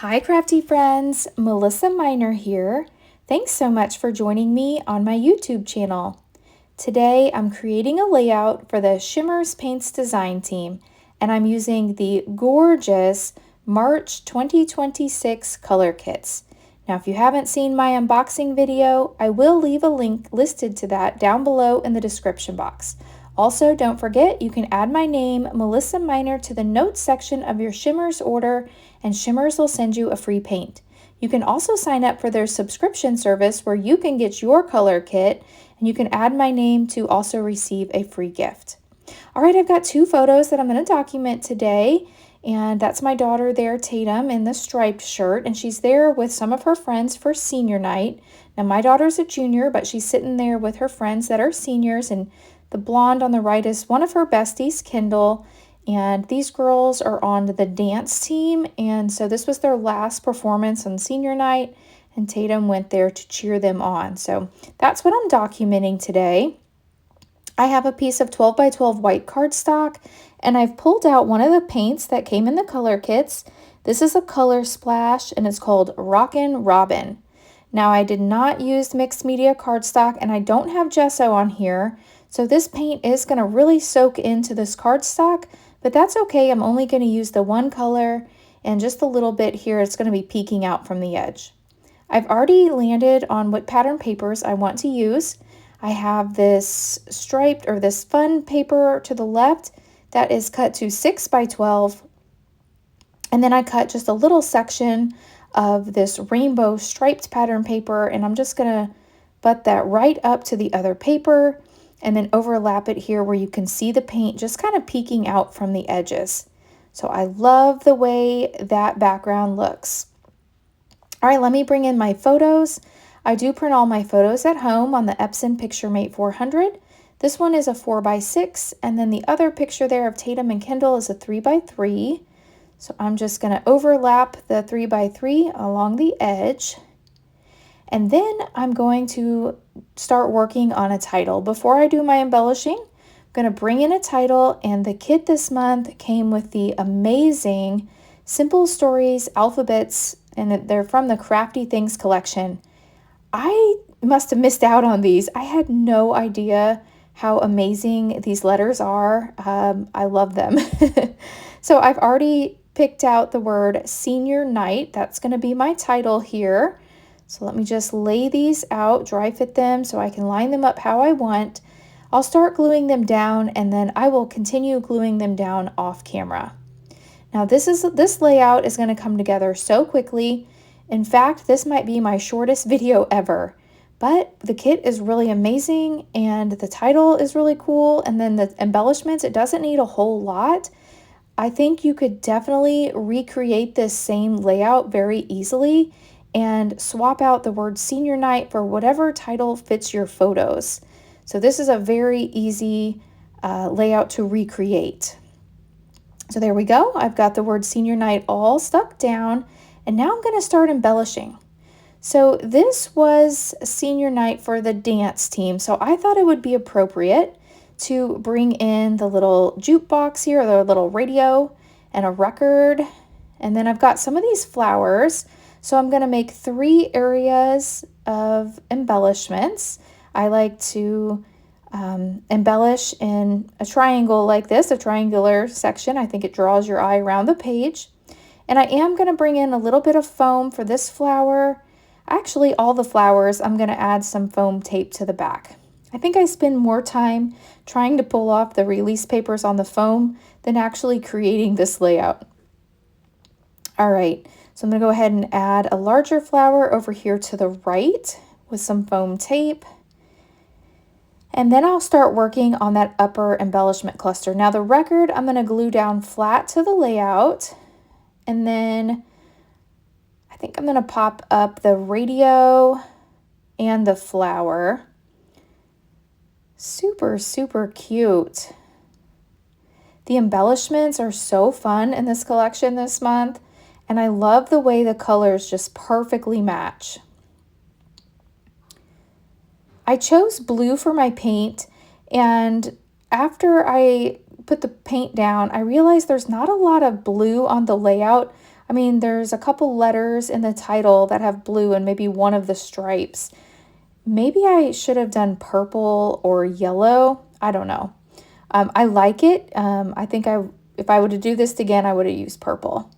Hi crafty friends, Melissa Minor here. Thanks so much for joining me on my YouTube channel. Today I'm creating a layout for the Shimmerz Paints design team, and I'm using the gorgeous March 2026 color kits. Now if you haven't seen my unboxing video, I will leave a link listed to that down below in the description box. Also, don't forget you can add my name, Melissa Minor, to the notes section of your Shimmerz order, and Shimmerz will send you a free paint. You can also sign up for their subscription service where you can get your color kit, and you can add my name to also receive a free gift. All right, I've got two photos that I'm going to document today, and that's my daughter there, Tatum, in the striped shirt, and she's there with some of her friends for senior night. Now, my daughter's a junior, but she's sitting there with her friends that are seniors, and the blonde on the right is one of her besties, Kendall, and these girls are on the dance team, and so this was their last performance on senior night, and Tatum went there to cheer them on. So that's what I'm documenting today. I have a piece of 12 by 12 white cardstock, and I've pulled out one of the paints that came in the color kits. This is a color splash, and it's called Rockin' Robin. Now, I did not use mixed media cardstock, and I don't have gesso on here, so this paint is going to really soak into this cardstock, but that's okay. I'm only going to use the one color, and just a little bit here, it's going to be peeking out from the edge. I've already landed on what pattern papers I want to use. I have this striped or this fun paper to the left that is cut to 6 by 12, and then I cut just a little section of this rainbow striped pattern paper, and I'm just going to butt that right up to the other paper and then overlap it here where you can see the paint just kind of peeking out from the edges. So I love the way that background looks. All right, let me bring in my photos. I do print all my photos at home on the Epson PictureMate 400. This one is a 4 by 6, and then the other picture there of Tatum and Kendall is a 3 by 3. So I'm just going to overlap the 3 by 3 along the edge. And then I'm going to start working on a title. Before I do my embellishing, I'm going to bring in a title, and the kit this month came with the amazing Simple Stories alphabets, and they're from the Crafty Things collection. I must have missed out on these. I had no idea how amazing these letters are. I love them. So I've already picked out the word senior night. That's going to be my title here. So let me just lay these out, dry fit them so I can line them up how I want. I'll start gluing them down, and then I will continue gluing them down off camera. Now this layout is going to come together so quickly. In fact, this might be my shortest video ever, but the kit is really amazing, and the title is really cool, and then the embellishments, it doesn't need a whole lot. I think you could definitely recreate this same layout very easily and swap out the word senior night for whatever title fits your photos. So this is a very easy layout to recreate. So there we go. I've got the word senior night all stuck down, and now I'm going to start embellishing. So this was senior night for the dance team, so I thought it would be appropriate to bring in the little jukebox here, the little radio and a record. And then I've got some of these flowers. So I'm going to make 3 areas of embellishments. I like to embellish in a triangle like this, a triangular section. I think it draws your eye around the page. And I am going to bring in a little bit of foam for this flower. Actually, all the flowers, I'm going to add some foam tape to the back. I think I spend more time trying to pull off the release papers on the foam than actually creating this layout. All right. So I'm going to go ahead and add a larger flower over here to the right with some foam tape. And then I'll start working on that upper embellishment cluster. Now the record, I'm going to glue down flat to the layout. And then I think I'm going to pop up the radio and the flower. Super, super cute. The embellishments are so fun in this collection this month. And I love the way the colors just perfectly match. I chose blue for my paint, and after I put the paint down, I realized there's not a lot of blue on the layout. I mean, there's a couple letters in the title that have blue and maybe one of the stripes. Maybe I should have done purple or yellow. I don't know. I like it. I think if I were to do this again, I would have used purple.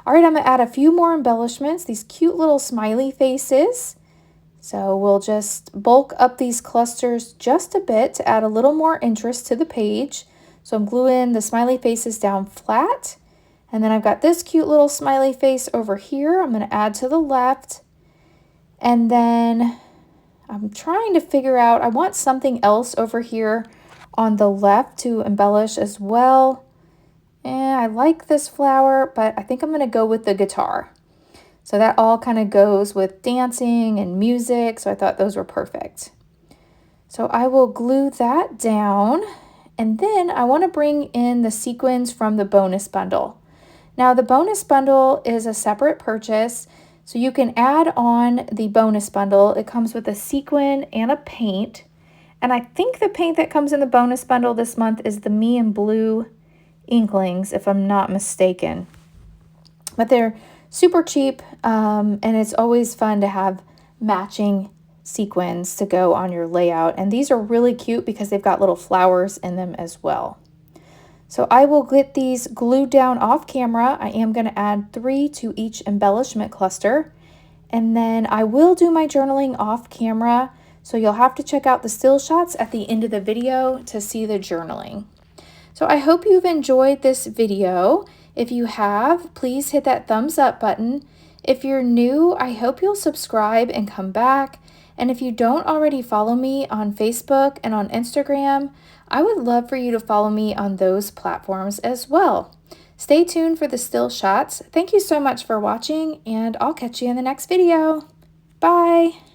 All right, I'm gonna add a few more embellishments, these cute little smiley faces. So we'll just bulk up these clusters just a bit to add a little more interest to the page. So I'm gluing the smiley faces down flat. And then I've got this cute little smiley face over here. I'm gonna add to the left. And then I'm trying to figure out, I want something else over here on the left to embellish as well. And I like this flower, but I think I'm gonna go with the guitar. So that all kind of goes with dancing and music, so I thought those were perfect. So I will glue that down, and then I want to bring in the sequins from the bonus bundle. Now the bonus bundle is a separate purchase, so you can add on the bonus bundle. It comes with a sequin and a paint, and I think the paint that comes in the bonus bundle this month is the Me and Blue Inklings, if I'm not mistaken. But they're super cheap, and it's always fun to have matching sequins to go on your layout. And these are really cute because they've got little flowers in them as well. So I will get these glued down off camera. I am going to add 3 to each embellishment cluster. And then I will do my journaling off camera. So you'll have to check out the still shots at the end of the video to see the journaling. So I hope you've enjoyed this video. If you have, please hit that thumbs up button. If you're new, I hope you'll subscribe and come back. And if you don't already follow me on Facebook and on Instagram, I would love for you to follow me on those platforms as well. Stay tuned for the still shots. Thank you so much for watching, and I'll catch you in the next video. Bye!